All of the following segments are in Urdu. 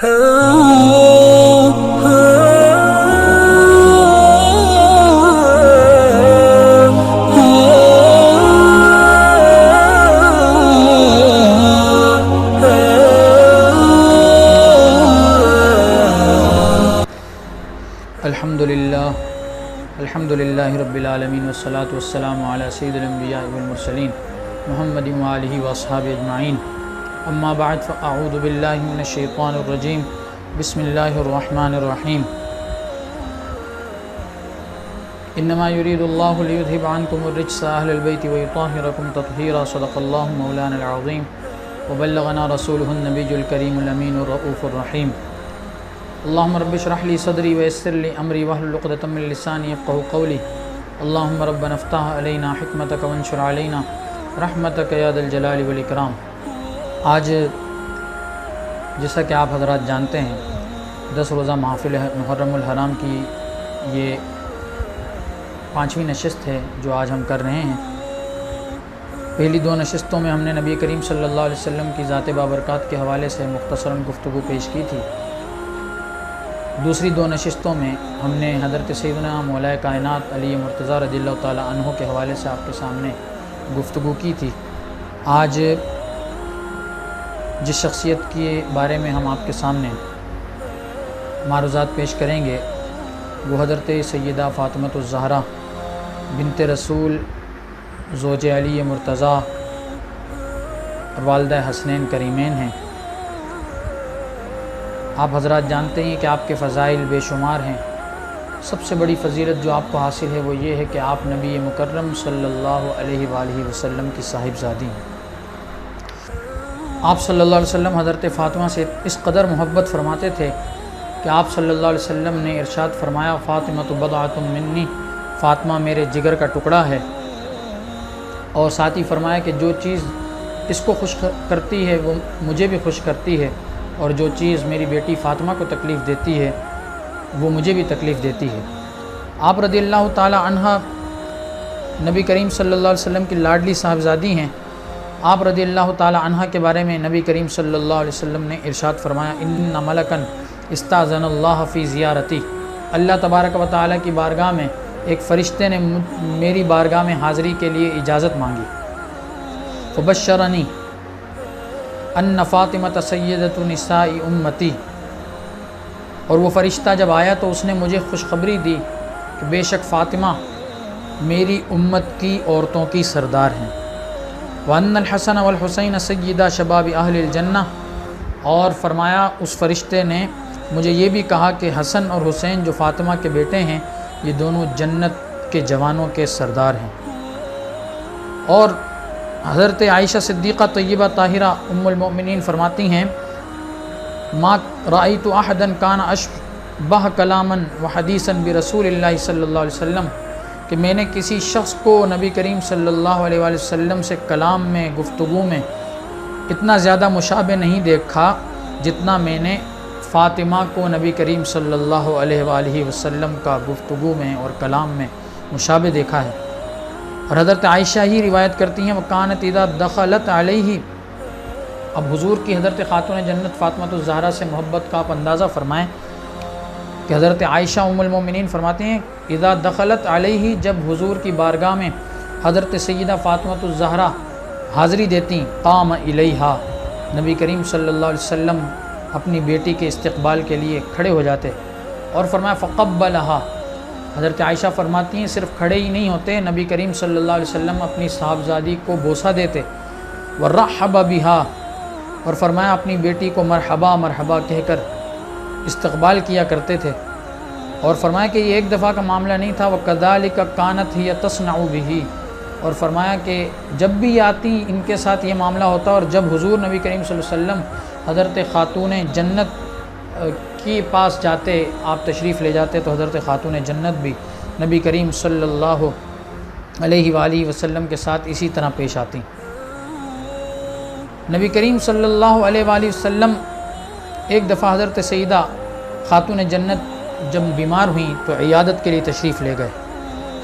الحمدللہ رب العالمین والصلاة والسلام علی سید الانبیاء والمرسلین محمد وآلہ واصحابہ اجمعین اما بعد فاعوذ باللہ من الشیطان الرجیم بسم اللہ الرحمن الرحیم انما یرید اللہ لیذہب عنکم الرجس اہل البیت ویطہرکم تطہیرا صدق اللہ مولانا العظیم وبلغنا رسولہ النبی الکریم الامین الرؤوف الرحیم اللہم رب اشرح لی صدری ویسر لی امری واحلل عقدۃ من لسانی یفقہوا قولی اللہم ربنا افتح علینا حکمتک وانشر علینا رحمتک یا ذا الجلال والاکرام۔ آج جیسا کہ آپ حضرات جانتے ہیں 10 روزہ محفل محرم الحرام کی یہ 5ویں نشست ہے جو آج ہم کر رہے ہیں۔ پہلی 2 نشستوں میں ہم نے نبی کریم صلی اللہ علیہ وسلم کی ذات بابرکات کے حوالے سے مختصراً گفتگو پیش کی تھی۔ دوسری 2 نشستوں میں ہم نے حضرت سیدنا مولا کائنات علی مرتضیٰ رضی اللہ تعالیٰ عنہ کے حوالے سے آپ کے سامنے گفتگو کی تھی۔ آج جس شخصیت کے بارے میں ہم آپ کے سامنے معروضات پیش کریں گے وہ حضرت سیدہ فاطمۃ الزہرا بنت رسول زوج علی مرتضیٰ اور والدہ حسنین کریمین ہیں۔ آپ حضرات جانتے ہیں کہ آپ کے فضائل بے شمار ہیں۔ سب سے بڑی فضیلت جو آپ کو حاصل ہے وہ یہ ہے کہ آپ نبی مکرم صلی اللہ علیہ وآلہ وسلم کی صاحبزادی ہیں۔ آپ صلی اللہ علیہ وسلم حضرت فاطمہ سے اس قدر محبت فرماتے تھے کہ آپ صلی اللہ علیہ وسلم نے ارشاد فرمایا فاطمۃ بضعۃ منی، فاطمہ میرے جگر کا ٹکڑا ہے، اور ساتھ ہی فرمایا کہ جو چیز اس کو خوش کرتی ہے وہ مجھے بھی خوش کرتی ہے، اور جو چیز میری بیٹی فاطمہ کو تکلیف دیتی ہے وہ مجھے بھی تکلیف دیتی ہے۔ آپ رضی اللہ تعالی عنہ نبی کریم صلی اللہ علیہ وسلم کی لاڈلی صاحبزادی ہیں۔ آپ رضی اللہ تعالی عنہ کے بارے میں نبی کریم صلی اللہ علیہ وسلم نے ارشاد فرمایا ان ملکن استاذن اللہ فی زیارتی، اللہ تبارک و تعالی کی بارگاہ میں ایک فرشتے نے میری بارگاہ میں حاضری کے لیے اجازت مانگی۔ فبشرنی ان فاطمہ سیدۃ نساء امتی، اور وہ فرشتہ جب آیا تو اس نے مجھے خوشخبری دی کہ بے شک فاطمہ میری امت کی عورتوں کی سردار ہیں۔ وان الحسن والحسین سیدہ شباب اہل الجنہ، اور فرمایا اس فرشتے نے مجھے یہ بھی کہا کہ حسن اور حسین جو فاطمہ کے بیٹے ہیں یہ دونوں جنت کے جوانوں کے سردار ہیں۔ اور حضرت عائشہ صدیقہ طیبہ طاہرہ ام المؤمنین فرماتی ہیں ما رأیت احدا کان اشبہ کلاما وحدیثا برسول اللہ صلی اللہ علیہ وسلم، کہ میں نے کسی شخص کو نبی کریم صلی اللہ علیہ وآلہ وسلم سے کلام میں گفتگو میں اتنا زیادہ مشابہ نہیں دیکھا جتنا میں نے فاطمہ کو نبی کریم صلی اللہ علیہ وآلہ وسلم کا گفتگو میں اور کلام میں مشابہ دیکھا ہے۔ اور حضرت عائشہ ہی روایت کرتی ہیں وکانت اذا دخلت علیہ، اب حضور کی حضرت خاتون جنت فاطمۃ الزہرا سے محبت کا آپ اندازہ فرمائیں کہ حضرت عائشہ ام المومنین فرماتی ہیں اذا دخلت علیہ، جب حضور کی بارگاہ میں حضرت سیدہ فاطمۃ الزہرا حاضری دیتی قام الیہا، نبی کریم صلی اللہ علیہ وسلم اپنی بیٹی کے استقبال کے لیے کھڑے ہو جاتے، اور فرمایا فقبلہا، حضرت عائشہ فرماتی ہیں صرف کھڑے ہی نہیں ہوتے، نبی کریم صلی اللہ علیہ وسلم اپنی صاحبزادی کو بوسہ دیتے، ورحب بہا، اور فرمایا اپنی بیٹی کو مرحبا مرحبا کہہ کر استقبال کیا کرتے تھے، اور فرمایا کہ یہ ایک دفعہ کا معاملہ نہیں تھا، وَكَذَلِكَ كَانَتْ هِيَ تَصْنَعُ بِهِ، اور فرمایا کہ جب بھی آتی ان کے ساتھ یہ معاملہ ہوتا، اور جب حضور نبی کریم صلی اللہ علیہ وسلم حضرت خاتون جنت کے پاس جاتے، آپ تشریف لے جاتے تو حضرت خاتون جنت بھی نبی کریم صلی اللہ علیہ وآلہ وسلم کے ساتھ اسی طرح پیش آتی۔ نبی کریم صلی اللہ علیہ وآلہ وسلم ایک دفعہ حضرت سیدہ خاتون جنت جب بیمار ہوئیں تو عیادت کے لیے تشریف لے گئے۔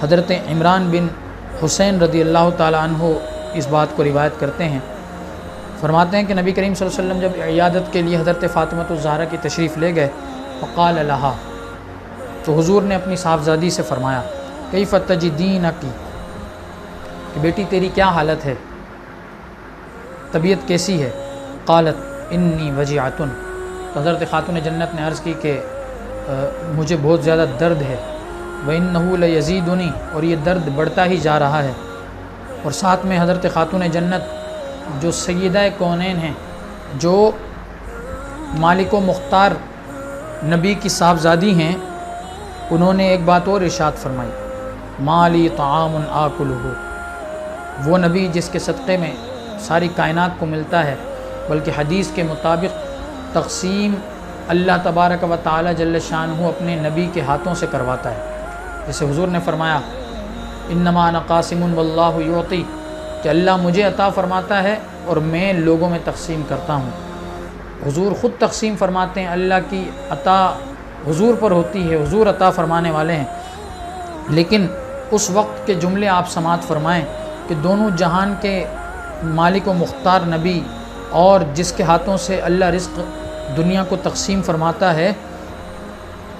حضرت عمران بن حسین رضی اللہ تعالی عنہ اس بات کو روایت کرتے ہیں، فرماتے ہیں کہ نبی کریم صلی اللہ علیہ وسلم جب عیادت کے لیے حضرت فاطمہ الزہرا کی تشریف لے گئے، فقال لہا، تو حضور نے اپنی صاحبزادی سے فرمایا، کیف تجدینکی، کہ بیٹی تیری کیا حالت ہے، طبیعت کیسی ہے؟ قالت انی وجیعۃ، تو حضرت خاتون جنت نے عرض کی کہ مجھے بہت زیادہ درد ہے، وَإِنَّهُ لَيَزِيدُنِي، اور یہ درد بڑھتا ہی جا رہا ہے۔ اور ساتھ میں حضرت خاتون جنت جو سیدہ کونین ہیں، جو مالک و مختار نبی کی صاحبزادی ہیں، انہوں نے ایک بات اور ارشاد فرمائی، مالی طعام آکلہ، وہ نبی جس کے صدقے میں ساری کائنات کو ملتا ہے، بلکہ حدیث کے مطابق تقسیم اللہ تبارک و تعالی جل شانہ اپنے نبی کے ہاتھوں سے کرواتا ہے، جسے حضور نے فرمایا انما انا قاسم واللہ یعطی، کہ اللہ مجھے عطا فرماتا ہے اور میں لوگوں میں تقسیم کرتا ہوں۔ حضور خود تقسیم فرماتے ہیں، اللہ کی عطا حضور پر ہوتی ہے، حضور عطا فرمانے والے ہیں، لیکن اس وقت کے جملے آپ سماعت فرمائیں کہ دونوں جہان کے مالک و مختار نبی اور جس کے ہاتھوں سے اللہ رزق دنیا کو تقسیم فرماتا ہے،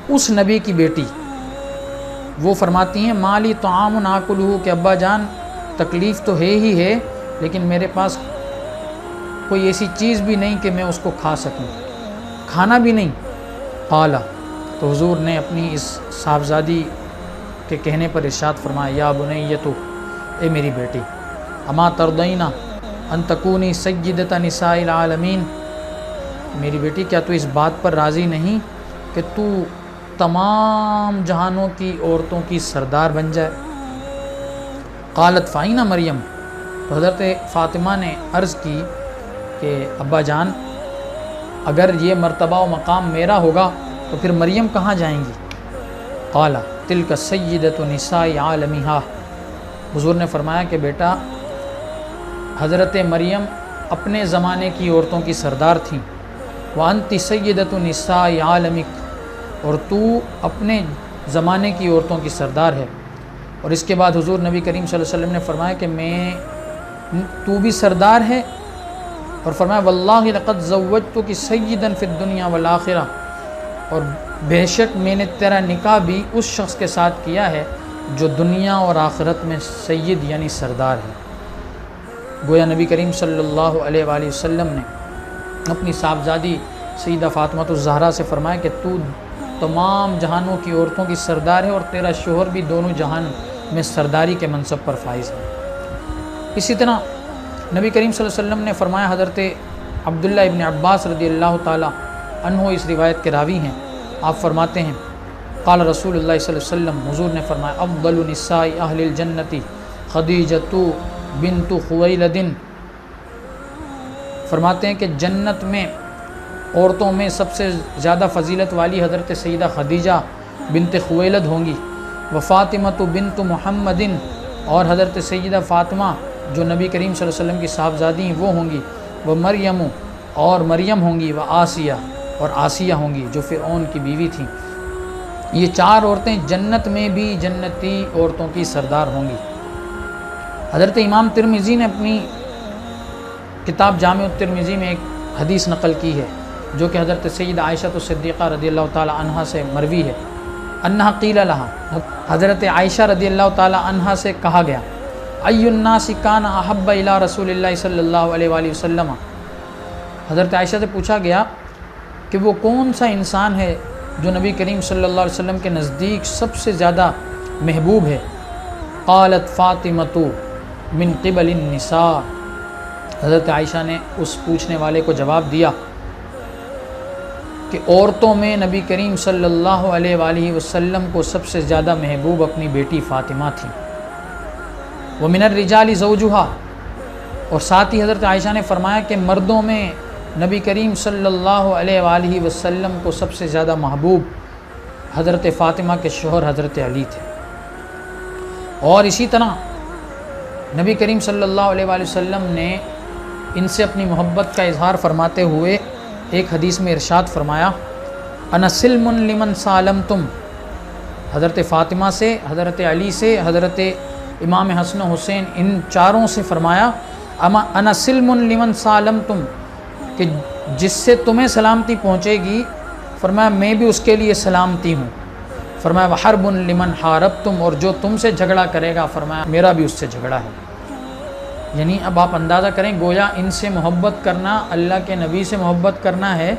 اس نبی کی بیٹی وہ فرماتی ہیں مالی طعام آکلہ، کہ ابا جان تکلیف تو ہے ہی ہے، لیکن میرے پاس کوئی ایسی چیز بھی نہیں کہ میں اس کو کھا سکوں، کھانا بھی نہیں۔ قال، تو حضور نے اپنی اس صاحبزادی کے کہنے پر ارشاد فرمایا، یا بنیتو، اے میری بیٹی، اما ترضین ان تکونی سیدۃ نساء العالمین، میری بیٹی کیا تو اس بات پر راضی نہیں کہ تو تمام جہانوں کی عورتوں کی سردار بن جائے؟ قالت فائنہ مریم، تو حضرت فاطمہ نے عرض کی کہ ابا جان اگر یہ مرتبہ و مقام میرا ہوگا تو پھر مریم کہاں جائیں گی؟ قال تلک سیدۃ نساء عالمہا، حضور نے فرمایا کہ بیٹا حضرت مریم اپنے زمانے کی عورتوں کی سردار تھیں، وانتی سیدۃ نساء عالمک، اور تو اپنے زمانے کی عورتوں کی سردار ہے۔ اور اس کے بعد حضور نبی کریم صلی اللہ علیہ وسلم نے فرمایا کہ تو بھی سردار ہے، اور فرمایا واللہ لقد زوجتک سیدا فی الدنیا والآخرہ، اور بے شک میں نے تیرا نکاح بھی اس شخص کے ساتھ کیا ہے جو دنیا اور آخرت میں سید یعنی سردار ہے۔ گویا نبی کریم صلی اللہ علیہ وآلہ وسلم نے اپنی صاحبزادی سیدہ فاطمہ الزہرا سے فرمایا کہ تو تمام جہانوں کی عورتوں کی سردار ہے، اور تیرا شوہر بھی دونوں جہان میں سرداری کے منصب پر فائز ہے۔ اسی طرح نبی کریم صلی اللہ علیہ وسلم نے فرمایا، حضرت عبداللہ ابن عباس رضی اللہ تعالی عنہ اس روایت کے راوی ہیں، آپ فرماتے ہیں قال رسول اللہ صلی اللہ علیہ وسلم، حضور نے فرمایا افضل نساء اہل الجنت خدیجۃ بنت خویلد، فرماتے ہیں کہ جنت میں عورتوں میں سب سے زیادہ فضیلت والی حضرت سیدہ خدیجہ بنت خویلد ہوں گی، وفاطمۃ بنت محمد، اور حضرت سیدہ فاطمہ جو نبی کریم صلی اللہ علیہ وسلم کی صاحبزادی ہیں وہ ہوں گی، وہ مریم، اور مریم ہوں گی، وہ آسیہ، اور آسیہ ہوں گی جو فرعون کی بیوی تھیں۔ یہ چار عورتیں جنت میں بھی جنتی عورتوں کی سردار ہوں گی۔ حضرت امام ترمذی نے اپنی کتاب جامع الترمذی میں ایک حدیث نقل کی ہے جو کہ حضرت سیدہ عائشہ الصدیقہ رضی اللہ تعالی عنہا سے مروی ہے، انہا قیل لہا، حضرت عائشہ رضی اللہ تعالی عنہا سے کہا گیا، ای الناس کان احب الی رسول اللہ صلی اللہ علیہ وآلہ وسلم، حضرت عائشہ سے پوچھا گیا کہ وہ کون سا انسان ہے جو نبی کریم صلی اللہ علیہ وسلم کے نزدیک سب سے زیادہ محبوب ہے؟ قالت فاطمۃ من قبل النساء، حضرت عائشہ نے اس پوچھنے والے کو جواب دیا کہ عورتوں میں نبی کریم صلی اللہ علیہ وآلہ وسلم کو سب سے زیادہ محبوب اپنی بیٹی فاطمہ تھی۔ ومن الرجال زوجہا، اور ساتھ ہی حضرت عائشہ نے فرمایا کہ مردوں میں نبی کریم صلی اللہ علیہ وآلہ وسلم کو سب سے زیادہ محبوب حضرت فاطمہ کے شوہر حضرت علی تھے۔ اور اسی طرح نبی کریم صلی اللہ علیہ وآلہ وسلم نے ان سے اپنی محبت کا اظہار فرماتے ہوئے ایک حدیث میں ارشاد فرمایا، انا سلم لمن سالمتم، حضرت فاطمہ سے، حضرت علی سے، حضرت امام حسن و حسین، ان چاروں سے فرمایا اما انا سلم لمن سالمتم، کہ جس سے تمہیں سلامتی پہنچے گی، فرمایا میں بھی اس کے لیے سلامتی ہوں۔ فرمایا وحرب لمن حاربتم، اور جو تم سے جھگڑا کرے گا، فرمایا میرا بھی اس سے جھگڑا ہے۔ یعنی اب آپ اندازہ کریں، گویا ان سے محبت کرنا اللہ کے نبی سے محبت کرنا ہے،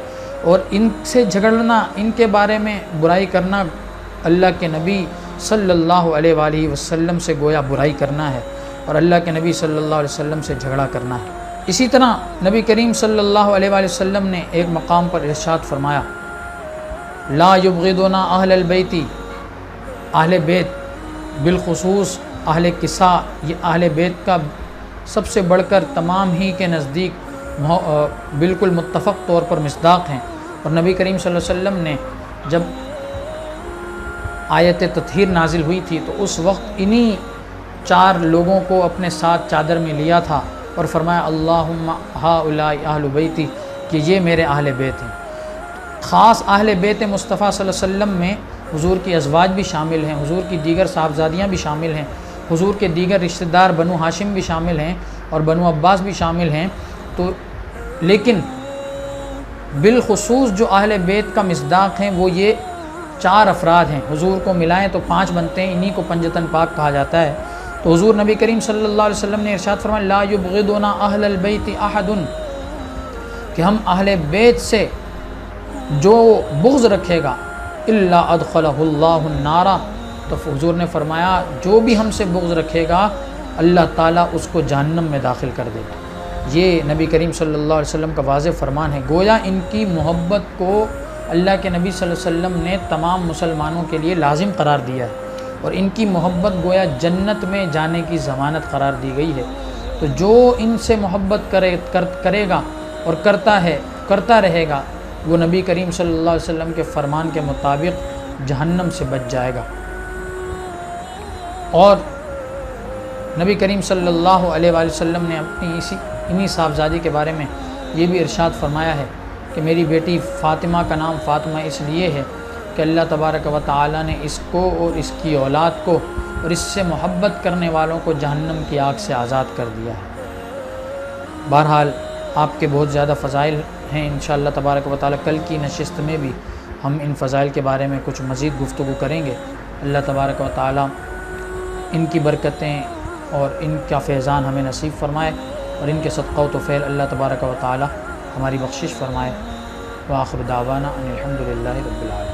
اور ان سے جھگڑنا، ان کے بارے میں برائی کرنا اللہ کے نبی صلی اللہ علیہ وآلہ وسلم سے گویا برائی کرنا ہے، اور اللہ کے نبی صلی اللہ علیہ وسلم سے جھگڑا کرنا ہے۔ اسی طرح نبی کریم صلی اللہ علیہ وآلہ وسلم نے ایک مقام پر ارشاد فرمایا، لا یبغضنا اہل البیت، اہل بیت بالخصوص اہل کسا، یہ اہل بیت کا سب سے بڑھ کر تمام ہی کے نزدیک بالکل متفق طور پر مصداق ہیں۔ اور نبی کریم صلی اللہ علیہ وسلم نے جب آیت تطہیر نازل ہوئی تھی تو اس وقت انہی 4 لوگوں کو اپنے ساتھ چادر میں لیا تھا اور فرمایا اللہم ہؤلاء اہل بیتی، کہ یہ میرے اہل بیت ہیں۔ خاص اہل بیت مصطفیٰ صلی اللہ علیہ وسلم میں حضور کی ازواج بھی شامل ہیں، حضور کی دیگر صاحبزادیاں بھی شامل ہیں، حضور کے دیگر رشتہ دار بنو ہاشم بھی شامل ہیں اور بنو عباس بھی شامل ہیں۔ تو لیکن بالخصوص جو اہل بیت کا مصداق ہیں وہ یہ 4 افراد ہیں، حضور کو ملائیں تو 5 بنتے ہیں، انہی کو پنجتن پاک کہا جاتا ہے۔ تو حضور نبی کریم صلی اللہ علیہ وسلم نے ارشاد فرمایا لا یبغضنا اہل البیت احد، کہ ہم اہل بیت سے جو بغض رکھے گا الا ادخلہ اللہ النار، تو حضور نے فرمایا جو بھی ہم سے بغض رکھے گا اللہ تعالیٰ اس کو جہنم میں داخل کر دے گا۔ یہ نبی کریم صلی اللہ علیہ وسلم کا واضح فرمان ہے۔ گویا ان کی محبت کو اللہ کے نبی صلی اللہ علیہ وسلم نے تمام مسلمانوں کے لیے لازم قرار دیا ہے، اور ان کی محبت گویا جنت میں جانے کی ضمانت قرار دی گئی ہے۔ تو جو ان سے محبت کرے گا اور کرتا رہے گا، وہ نبی کریم صلی اللہ علیہ وسلم کے فرمان کے مطابق جہنم سے بچ جائے گا۔ اور نبی کریم صلی اللہ علیہ وآلہ وسلم نے اپنی انہی صاحبزادی کے بارے میں یہ بھی ارشاد فرمایا ہے کہ میری بیٹی فاطمہ کا نام فاطمہ اس لیے ہے کہ اللہ تبارک و تعالیٰ نے اس کو اور اس کی اولاد کو اور اس سے محبت کرنے والوں کو جہنم کی آگ سے آزاد کر دیا ہے۔ بہرحال آپ کے بہت زیادہ فضائل ہیں، انشاءاللہ تبارک و تعالیٰ کل کی نشست میں بھی ہم ان فضائل کے بارے میں کچھ مزید گفتگو کریں گے۔ اللہ تبارک و تعالیٰ ان کی برکتیں اور ان کا فیضان ہمیں نصیب فرمائے، اور ان کے صدقہ و فعل اللہ تبارک و تعالیٰ ہماری بخشش فرمائے۔ وآخر دعوانا ان الحمد للہ رب العالمین۔